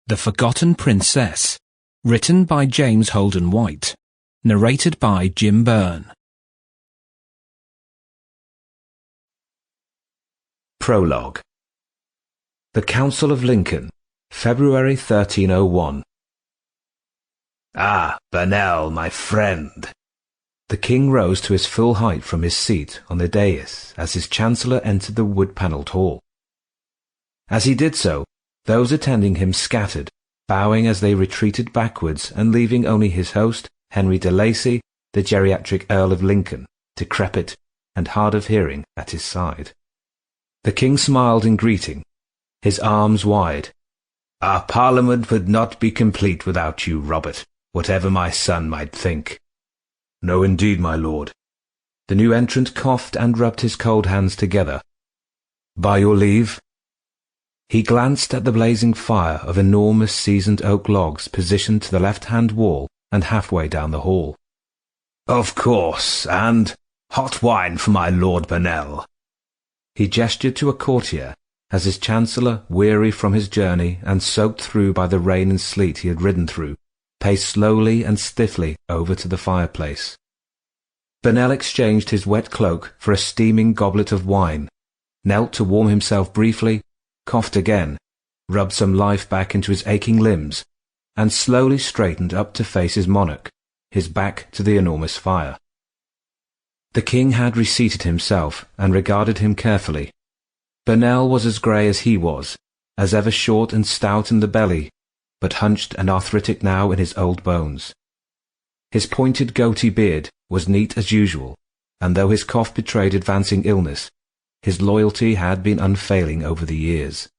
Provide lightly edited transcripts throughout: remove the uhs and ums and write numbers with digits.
The Forgotten Princess, written by James Holden-White, narrated by Byrne. Prologue. The Council of Lincoln, February 1301. Ah, Byrne, my friend! The king rose to his full height from his seat on the dais as his chancellor entered the wood-panelled hall. As he did so, those attending him scattered, bowing as they retreated backwards and leaving only his host, Henry de Lacy, the geriatric Earl of Lincoln, decrepit and hard of hearing, at his side. The king smiled in greeting, his arms wide. Our parliament would not be complete without you, Robert, whatever my son might think. No, indeed, my lord. The new entrant coughed and rubbed his cold hands together. By your leave. He glanced at the blazing fire of enormous seasoned oak logs positioned to the left-hand wall and halfway down the hall. Of course, and hot wine for my Lord Byrne. He gestured to a courtier as his chancellor, weary from his journey and soaked through by the rain and sleet he had ridden through, paced slowly and stiffly over to the fireplace. Byrne exchanged his wet cloak for a steaming goblet of wine, knelt to warm himself briefly, coughed again, rubbed some life back into his aching limbs, and slowly straightened up to face his monarch, his back to the enormous fire. The king had reseated himself and regarded him carefully. Byrne was as grey as he was, as ever short and stout in the belly, but hunched and arthritic now in his old bones. His pointed goatee beard was neat as usual, and though his cough betrayed advancing illness, his loyalty had been unfailing over the years.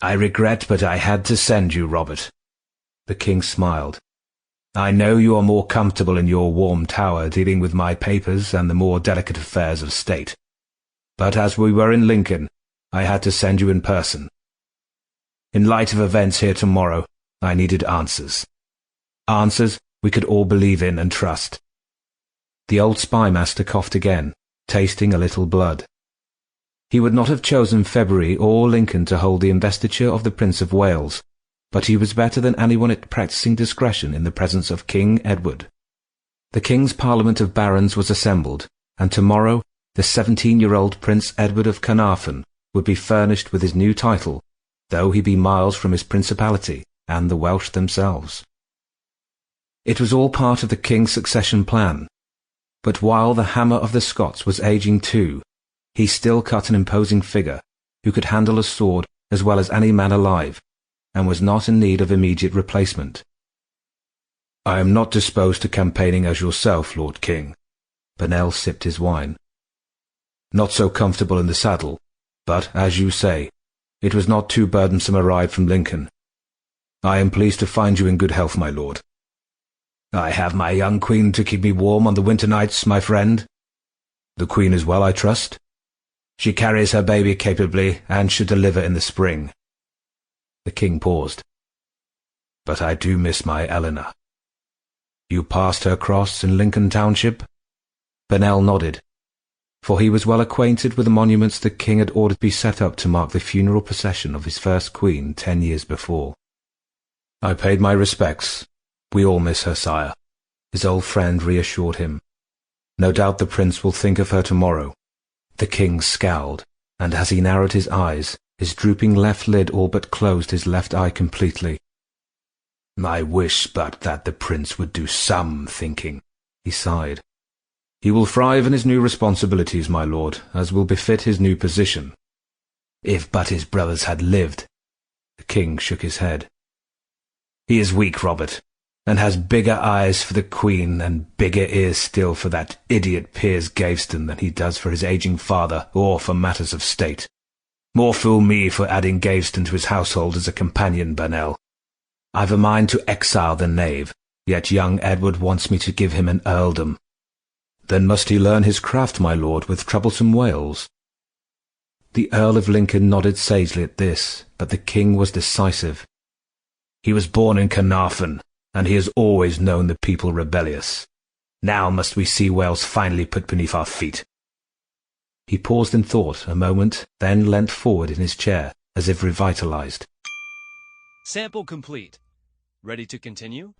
I regret, but I had to send you, Robert. The king smiled. I know you are more comfortable in your warm tower dealing with my papers and the more delicate affairs of state. But as we were in Lincoln, I had to send you in person. In light of events here tomorrow, I needed answers. Answers we could all believe in and trust. The old spymaster coughed again, tasting a little blood. He would not have chosen February or Lincoln to hold the investiture of the Prince of Wales, but he was better than anyone at practising discretion in the presence of King Edward. The King's Parliament of Barons was assembled, and tomorrow the 17-year-old Prince Edward of Carnarvon would be furnished with his new title, though he be miles from his principality and the Welsh themselves. It was all part of the King's succession plan, but while the hammer of the Scots was aging too, he still cut an imposing figure, who could handle a sword as well as any man alive, and was not in need of immediate replacement. I am not disposed to campaigning as yourself, Lord King. Byrne sipped his wine. Not so comfortable in the saddle, but, as you say, it was not too burdensome a ride from Lincoln. I am pleased to find you in good health, my lord. I have my young queen to keep me warm on the winter nights, my friend. The queen is well, I trust? She carries her baby capably, and should deliver in the spring. The king paused. But I do miss my Eleanor. You passed her cross in Lincoln Township? Byrne nodded, for he was well acquainted with the monuments the king had ordered be set up to mark the funeral procession of his first queen 10 years before. I paid my respects. We all miss her, sire, his old friend reassured him. No doubt the prince will think of her tomorrow. The king scowled, and as he narrowed his eyes, his drooping left lid all but closed his left eye completely. I wish but that the prince would do some thinking, he sighed. He will thrive in his new responsibilities, my lord, as will befit his new position. If but his brothers had lived. The king shook his head. He is weak, Robert, and has bigger eyes for the Queen and bigger ears still for that idiot Piers Gaveston than he does for his aging father or for matters of state. More fool me for adding Gaveston to his household as a companion, Byrne. I've a mind to exile the knave, yet young Edward wants me to give him an earldom. Then must he learn his craft, my lord, with troublesome Wales? The Earl of Lincoln nodded sagely at this, but the king was decisive. He was born in Carnarvon, and he has always known the people rebellious. Now must we see Wales finally put beneath our feet. He paused in thought a moment, then leant forward in his chair, as if revitalized. Sample complete. Ready to continue?